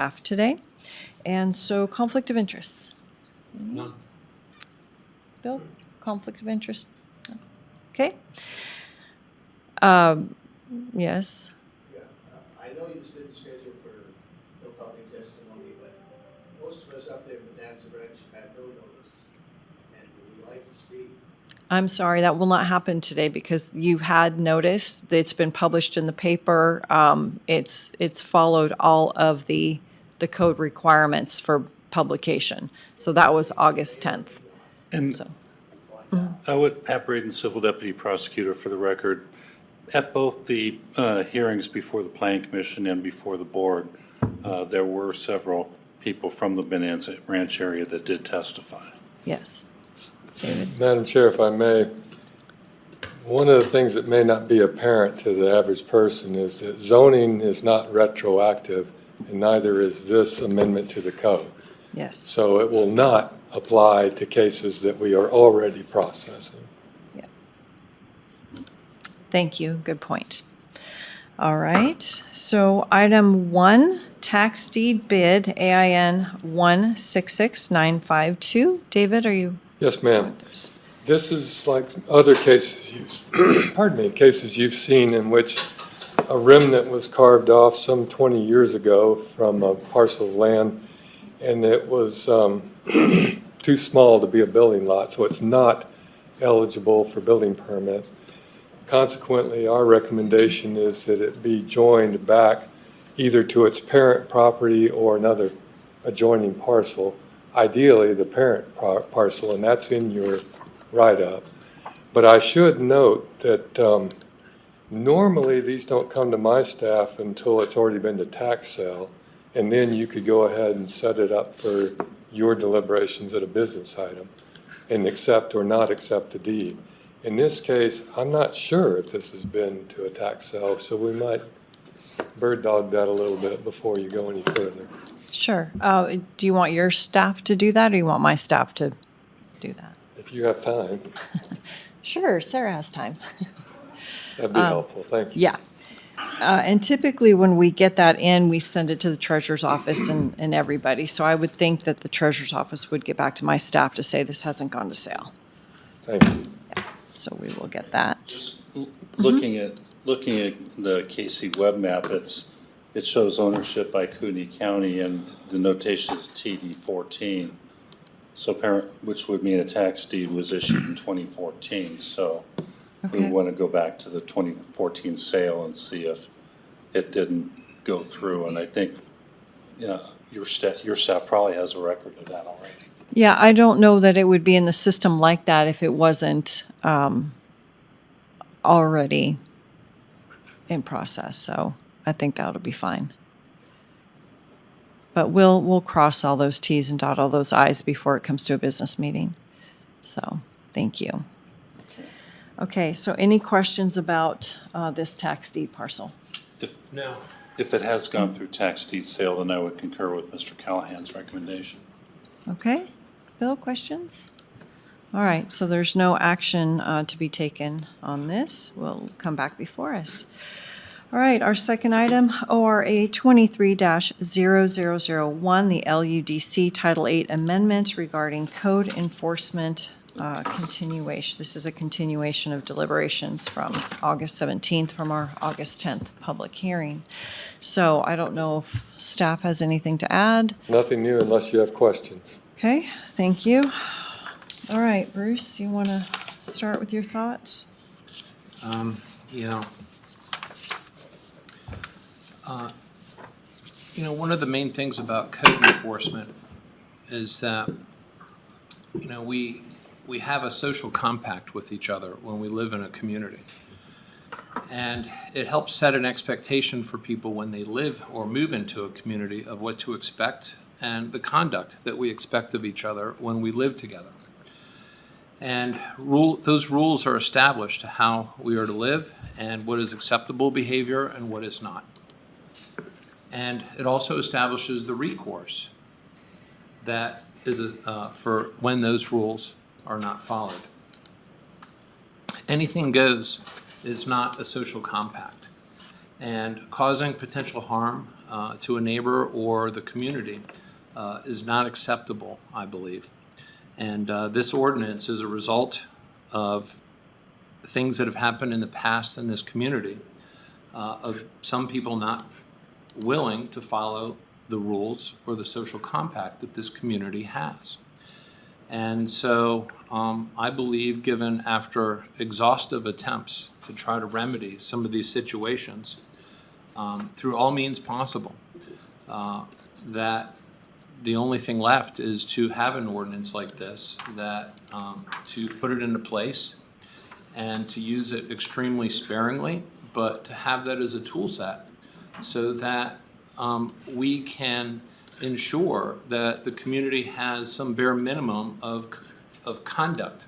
staff today. And so conflict of interest. None. Bill, conflict of interest? No. Okay. Yes. Yeah, I know you didn't schedule for no public testimony, but most of us up there in Bonanza Ranch had no notice, and we would like to speak. I'm sorry, that will not happen today because you had notice. It's been published in the paper. It's followed all of the code requirements for publication. So that was August 10th. And So, I would, Pat Braden, Civil Deputy Prosecutor for the record, at both the hearings before the Planning Commission and before the board, there were several people from the Bonanza Ranch area that did testify. yes. David? Madam Chair, if I may, one of the things that may not be apparent to the average person is that zoning is not retroactive, and neither is this amendment to the code. Yes. So it will not apply to cases that we are already processing. Yeah. Thank you. Good point. All right. So item 1, tax deed bid, AIN 166952. David, are you? Yes, ma'am. This is like other cases cases you've seen in which a remnant was carved off some 20 years ago from a parcel of land, and it was too small to be a building lot, so it's not eligible for building permits. Consequently, our recommendation is that it be joined back either to its parent property or another adjoining parcel, ideally the parent parcel, and that's in your write-up. But I should note that normally these don't come to my staff until it's already been to tax sale, and then you could go ahead and set it up for your deliberations at a business item and accept or not accept the deed. In this case, I'm not sure if this has been to a tax sale, so we might bird dog that a little bit before you go any further. Sure. Do you want your staff to do that, or do you want my staff to do that? If you have time, Sure, Sarah has time. that'd be helpful. Thank you. Yeah. And typically, when we get that in, we send it to the treasurer's office and everybody. So I would think that the treasurer's office would get back to my staff to say this hasn't gone to sale. Thank you. Yeah. So we will get that. Looking at the KC web map, it shows ownership by Kootenai County, and the notation is TD 14. So which would mean a tax deed was issued in 2014. So we Okay. want to go back to the 2014 sale and see if it didn't go through. And I think, yeah, your staff probably has a record of that already. Yeah, I don't know that it would be in the system like that if it wasn't already in process. So I think that'll be fine. But we'll cross all those T's and dot all those I's before it comes to a business meeting. So thank you. Okay, so any questions about this tax deed parcel? If it has gone through tax deed sale, then I would concur with Mr. Callahan's recommendation. Okay, Bill, questions? All right, so there's no action to be taken on this. We'll come back before us. All right, our second item, ORA 23-0001, the LUDC Title 8 Amendment regarding code enforcement continuation. This is a continuation of deliberations from August 17th from our August 10th public hearing. So I don't know if staff has anything to add. Nothing new unless you have questions. Okay, thank you. All right, Bruce, you want to start with your thoughts? One of the main things about code enforcement is that, we have a social compact with each other when we live in a community. And it helps set an expectation for people when they live or move into a community of what to expect and the conduct that we expect of each other when we live together. And those rules are established to how we are to live and what is acceptable behavior and what is not. And it also establishes the recourse that is for when those rules are not followed. Anything goes is not a social compact. And causing potential harm to a neighbor or the community is not acceptable, I believe. And this ordinance is a result of things that have happened in the past in this community, of some people not willing to follow the rules or the social compact that this community has. And so I believe, given after exhaustive attempts to try to remedy some of these situations through all means possible, that the only thing left is to have an ordinance like this, that to put it into place and to use it extremely sparingly, but to have that as a tool set so that we can ensure that the community has some bare minimum of conduct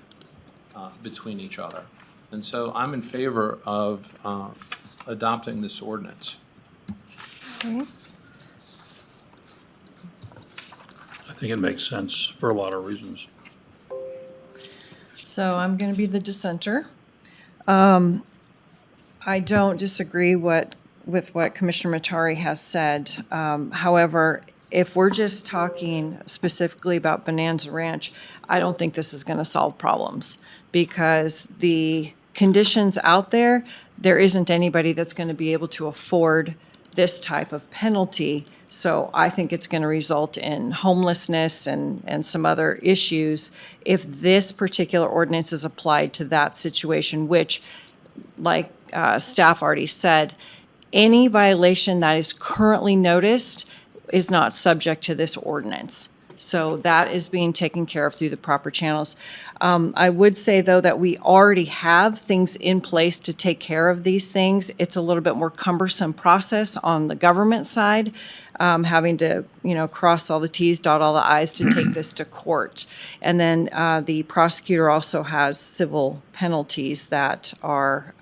between each other. And so I'm in favor of adopting this ordinance. Okay. I think it makes sense for a lot of reasons. So I'm going to be the dissenter. I don't disagree with what Commissioner Matari has said. However, if we're just talking specifically about Bonanza Ranch, I don't think this is going to solve problems because the conditions out there, there isn't anybody that's going to be able to afford this type of penalty. So I think it's going to result in homelessness and some other issues if this particular ordinance is applied to that situation, which, like staff already said, any violation that is currently noticed is not subject to this ordinance. So that is being taken care of through the proper channels. I would say, though, that we already have things in place to take care of these things. It's a little bit more cumbersome process on the government side, having to, cross all the T's, dot all the I's to take this to court. And then the prosecutor also has civil penalties that are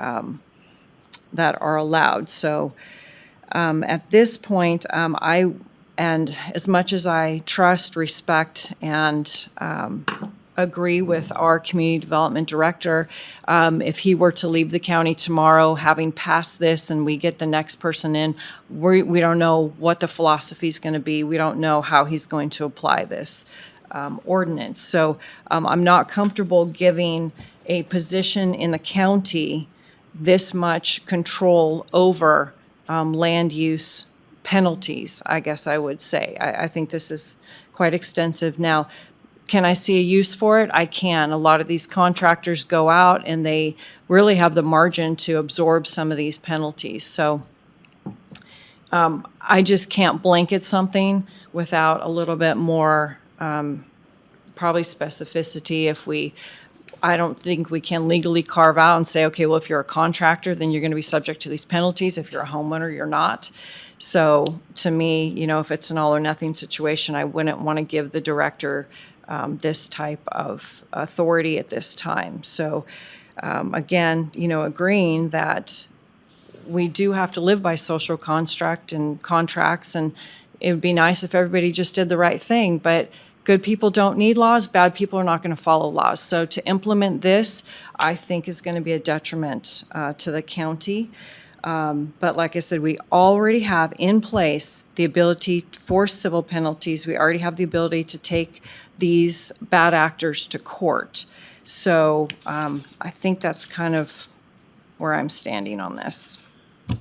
allowed. So at this point, and as much as I trust, respect, and agree with our community development director, if he were to leave the county tomorrow, having passed this and we get the next person in, we don't know what the philosophy is going to be. We don't know how he's going to apply this ordinance. So I'm not comfortable giving a position in the county this much control over land use penalties, I guess I would say. I think this is quite extensive. Now, can I see a use for it? I can. A lot of these contractors go out and they really have the margin to absorb some of these penalties. So I just can't blanket something without a little bit more probably specificity. I don't think we can legally carve out and say, okay, well, if you're a contractor, then you're going to be subject to these penalties. If you're a homeowner, you're not. So to me, if it's an all or nothing situation, I wouldn't want to give the director this type of authority at this time. So again, agreeing that we do have to live by social construct and contracts, and it would be nice if everybody just did the right thing, but good people don't need laws, bad people are not going to follow laws. So to implement this, I think is going to be a detriment to the county. But like I said, we already have in place the ability for civil penalties. We already have the ability to take these bad actors to court. So I think that's kind of where I'm standing on this.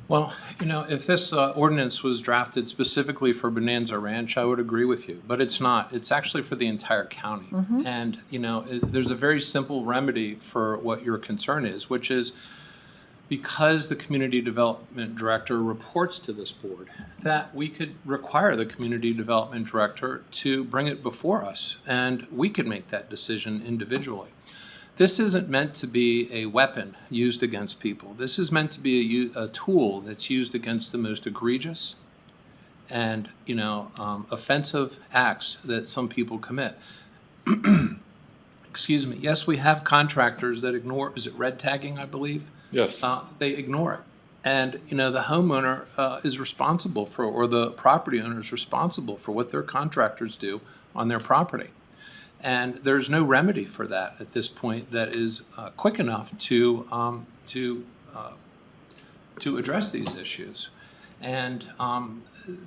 Well, if this ordinance was drafted specifically for Bonanza Ranch, I would agree with you, but it's not. It's actually for the entire county. And, there's a very simple remedy for what your concern is, which is because the community development director reports to this board, that we could require the community development director to bring it before us, and we could make that decision individually. This isn't meant to be a weapon used against people. This is meant to be a tool that's used against the most egregious and, offensive acts that some people commit. Excuse me. Yes, we have contractors that ignore, is it red tagging, I believe? Yes. They ignore it. And, the homeowner is responsible for, or the property owner is responsible for what their contractors do on their property. And there's no remedy for that at this point that is quick enough to to address these issues. And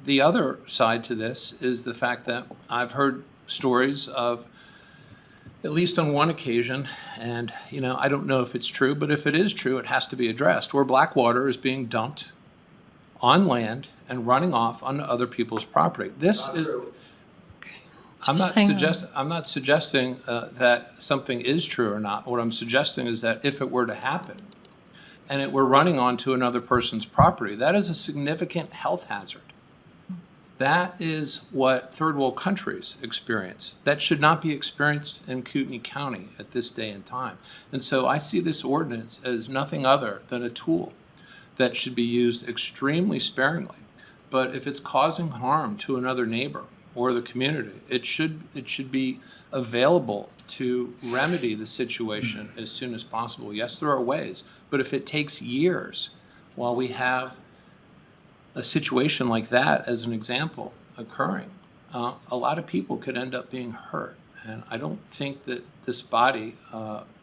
the other side to this is the fact that I've heard stories of, at least on one occasion, and I don't know if it's true, but if it is true, it has to be addressed, where black water is being dumped on land and running off onto other people's property. This Not is. true. I'm Just not hang on. I'm not suggesting that something is true or not. What I'm suggesting is that if it were to happen and it were running onto another person's property, that is a significant health hazard. That is what third world countries experience. That should not be experienced in Kootenai County at this day and time. And so I see this ordinance as nothing other than a tool that should be used extremely sparingly. But if it's causing harm to another neighbor or the community, it should be available to remedy the situation as soon as possible. Yes, there are ways, but if it takes years while we have a situation like that, as an example, occurring, a lot of people could end up being hurt. And I don't think that this body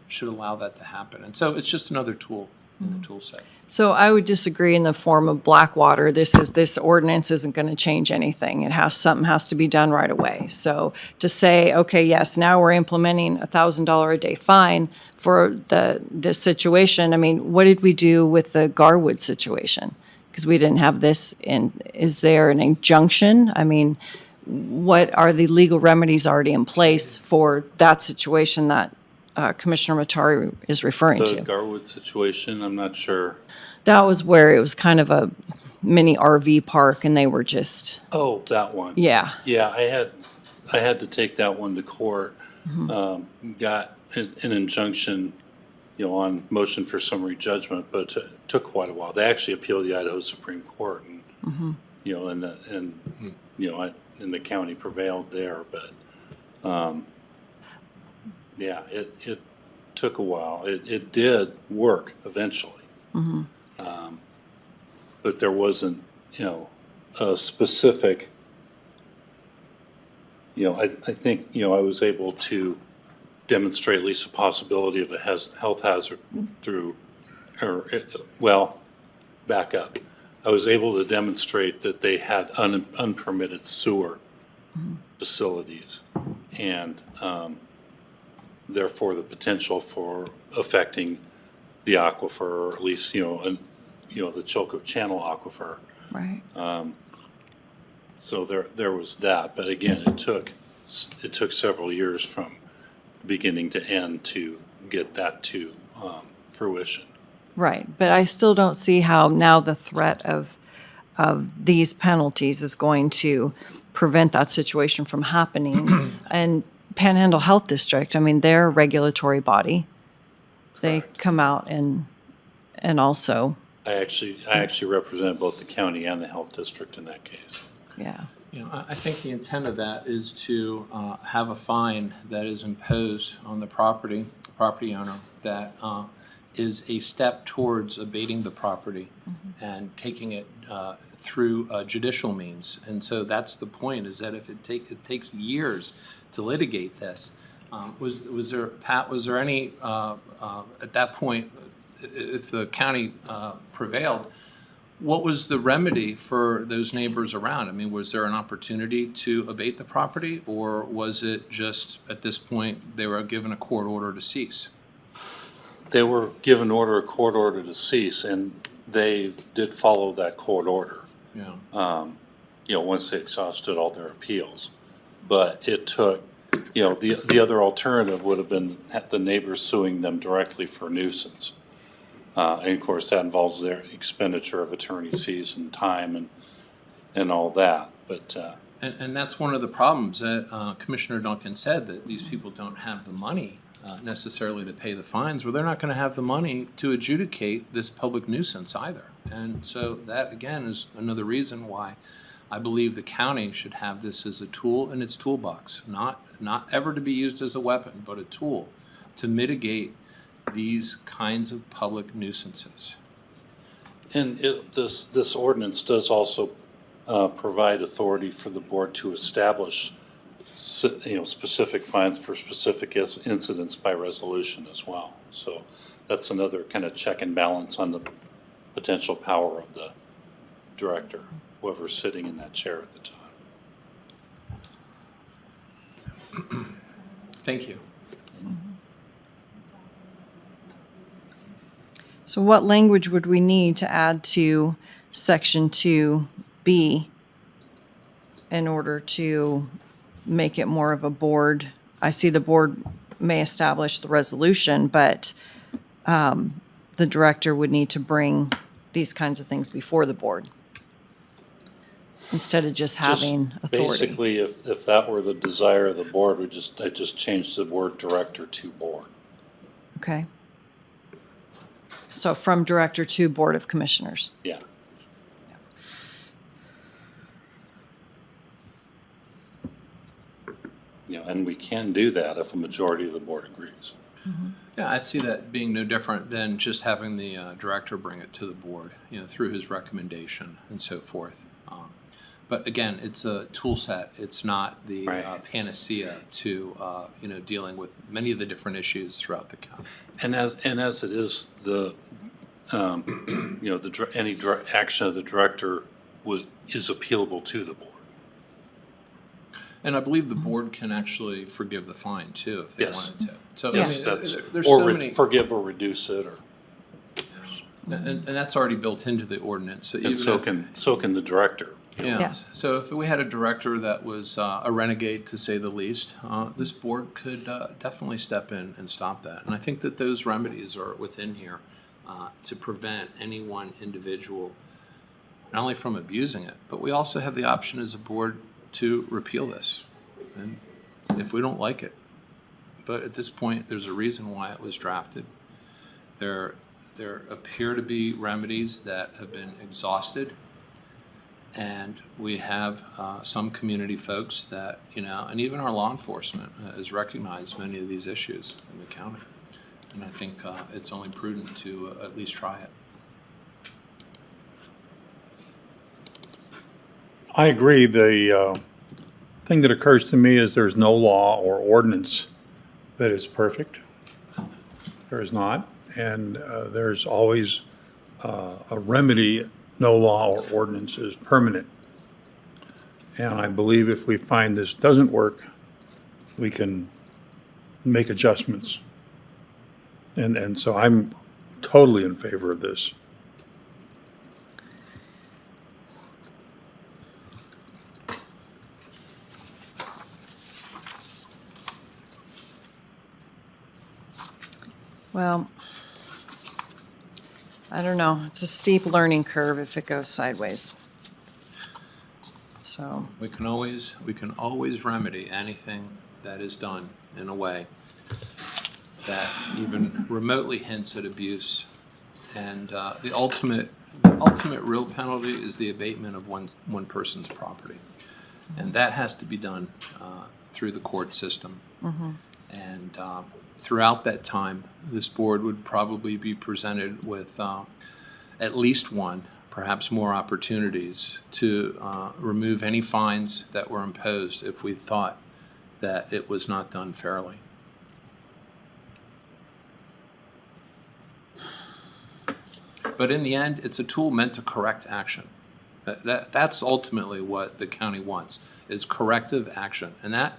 should allow that to happen. And so it's just another tool in the tool set. So I would disagree in the form of Blackwater. This ordinance isn't going to change anything. Something has to be done right away. So to say, okay, yes, now we're implementing a $1,000 a day fine for this situation. I mean, what did we do with the Garwood situation? Because we didn't have this in. Is there an injunction? I mean, what are the legal remedies already in place for that situation that Commissioner Matari is referring The to? Garwood situation, I'm not sure. That was where it was kind of a mini RV park, and they were just, Oh, that one. yeah. Yeah, I had to take that one to court. Got an injunction, on motion for summary judgment, but it took quite a while. They actually appealed the Idaho Supreme Court, and and the county prevailed there. But yeah, it took a while. It did work eventually, but there wasn't a specific. I think I was able to demonstrate at least a possibility of a health hazard back up. I was able to demonstrate that they had unpermitted sewer facilities, and therefore the potential for affecting the aquifer, or at least the Chilco Channel aquifer. Right. So there was that, but again, it took several years from beginning to end to get that to fruition. Right. But I still don't see how now the threat of these penalties is going to prevent that situation from happening. And Panhandle Health District, I mean, they're a regulatory body. They come out and also, I actually represent both the county and the health district in that case. yeah. I think the intent of that is to have a fine that is imposed on the property owner that is a step towards abating the property and taking it through judicial means. And so that's the point, is that if it takes years to litigate this, was there any, at that point, if the county prevailed, what was the remedy for those neighbors around? I mean, was there an opportunity to abate the property, or was it just at this point they were given a court order to cease? They were given a court order to cease, and they did follow that court order. Yeah. Once they exhausted all their appeals. But it took, the other alternative would have been the neighbors suing them directly for nuisance. And of course, that involves their expenditure of attorney's fees and time and all that. But And that's one of the problems that Commissioner Duncan said, that these people don't have the money necessarily to pay the fines. Well, they're not going to have the money to adjudicate this public nuisance either. And so that, again, is another reason why I believe the county should have this as a tool in its toolbox, not ever to be used as a weapon, but a tool to mitigate these kinds of public nuisances. And this ordinance does also provide authority for the board to establish specific fines for specific incidents by resolution as well. So that's another kind of check and balance on potential power of the director, whoever's sitting in that chair at the time. Thank you. So what language would we need to add to section 2B in order to make it more of a board? I see the board may establish the resolution, but the director would need to bring these kinds of things before the board instead of just having authority. Basically, if that were the desire of the board, I just changed the word director to board. Okay. So from director to Board of Commissioners. Yeah. And we can do that if a majority of the board agrees. Yeah, I'd see that being no different than just having the director bring it to the board, through his recommendation and so forth. But again, it's a tool set. It's not the Right. panacea to, dealing with many of the different issues throughout the county. And as it is, any action of the director is appealable to the board. And I believe the board can actually forgive the fine too if they Yes. wanted to. So Yes, there's so or many, forgive or reduce it, or and that's already built into the ordinance. So and even so can the director. Yeah. So if we had a director that was a renegade, to say the least, this board could definitely step in and stop that. And I think that those remedies are within here to prevent any one individual not only from abusing it, but we also have the option as a board to repeal this, and if we don't like it. But at this point, there's a reason why it was drafted. There appear to be remedies that have been exhausted, and we have some community folks that, and even our law enforcement has recognized many of these issues in the county. And I think it's only prudent to at least try it. I agree. The thing that occurs to me is there's no law or ordinance that is perfect. There is not. And there's always a remedy. No law or ordinance is permanent. And I believe if we find this doesn't work, we can make adjustments. And so I'm totally in favor of this. Well, I don't know. It's a steep learning curve if it goes sideways. So, We can always remedy anything that is done in a way that even remotely hints at abuse. And the ultimate real penalty is the abatement of one person's property. And that has to be done through the court system. And throughout that time, this board would probably be presented with at least one, perhaps more opportunities to remove any fines that were imposed if we thought that it was not done fairly. But in the end, it's a tool meant to correct action. That's ultimately what the county wants, is corrective action. And that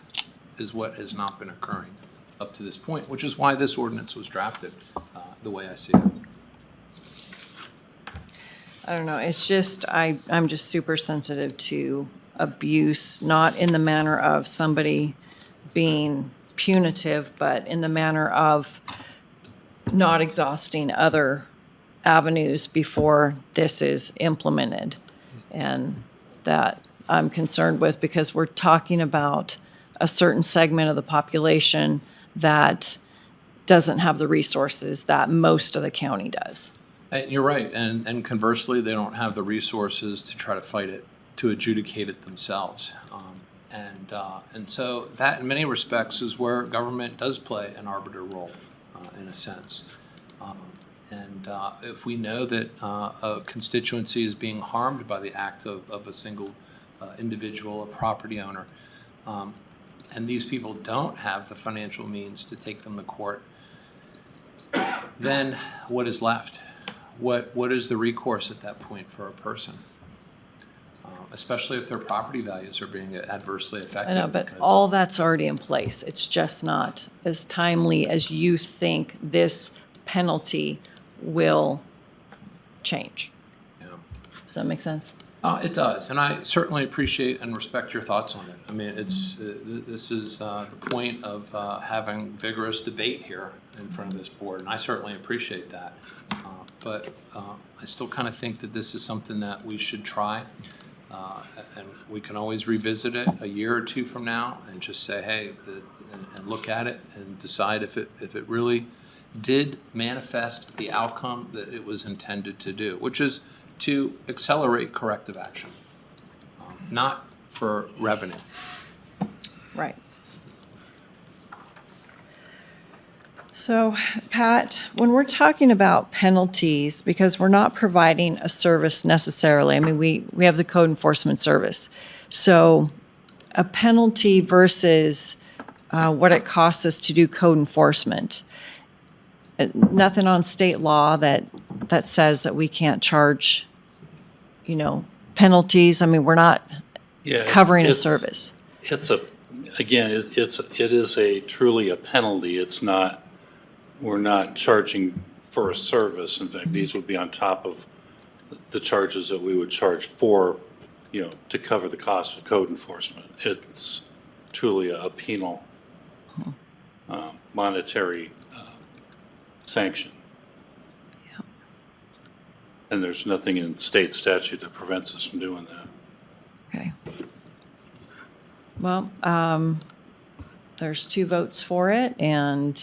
is what has not been occurring up to this point, which is why this ordinance was drafted the way I see it. I don't know. It's just, I'm just super sensitive to abuse, not in the manner of somebody being punitive, but in the manner of not exhausting other avenues before this is implemented. And that I'm concerned with, because we're talking about a certain segment of the population that doesn't have the resources that most of the county does. You're right, and conversely, they don't have the resources to try to fight it, to adjudicate it themselves. And so that, in many respects, is where government does play an arbiter role, in a sense. And if we know that a constituency is being harmed by the act of a single individual, a property owner, and these people don't have the financial means to take them to court, then what is left? what is the recourse at that point for a person? Especially if their property values are being adversely affected. I know, but because- all that's already in place. It's just not as timely as you think this penalty will change. Yeah. Does that make sense? It does, and I certainly appreciate and respect your thoughts on it. I mean, it's, this is the point of having vigorous debate here in front of this board, and I certainly appreciate that. But I still kind of think that this is something that we should try, and we can always revisit it a year or two from now and just say, hey, and look at it and decide if it really did manifest the outcome that it was intended to do, which is to accelerate corrective action, not for revenue. Right. So, Pat, when we're talking about penalties, because we're not providing a service necessarily, I mean, we have the code enforcement service. So a penalty versus what it costs us to do code enforcement. Nothing on state law that says that we can't charge, penalties. I mean, we're not Yeah, covering a it's- service. It is truly a penalty. It's not, we're not charging for a service. In fact, these would be on top of the charges that we would charge for, to cover the cost of code enforcement. It's truly a penal, monetary sanction. Yeah. And there's nothing in state statute that prevents us from doing that. Okay. Well, there's 2 votes for it, and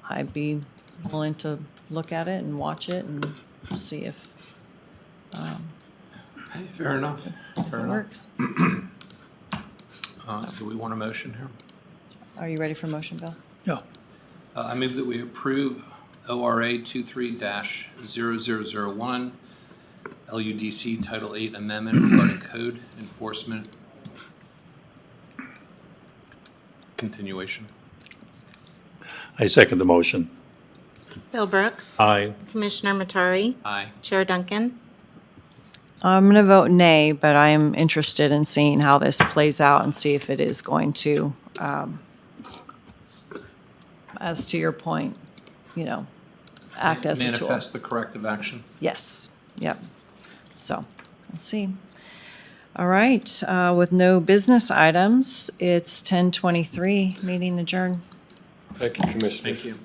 I'd be willing to look at it and watch it and see if Fair enough. it Fair enough. works. Do we want a motion here? Are you ready for motion, Bill? Yeah. I move that we approve ORA 23-0001, LUDC Title 8 Amendment regarding code enforcement continuation. I second the motion. Bill Brooks. Aye. Commissioner Matari. Aye. Chair Duncan. I'm going to vote nay, but I am interested in seeing how this plays out and see if it is going to, as to your point, act as a tool. Manifest the corrective action. Yes, yep. So, we'll see. All right, with no business items, it's 10:23, meeting adjourned. Thank you, Commissioner. Thank you.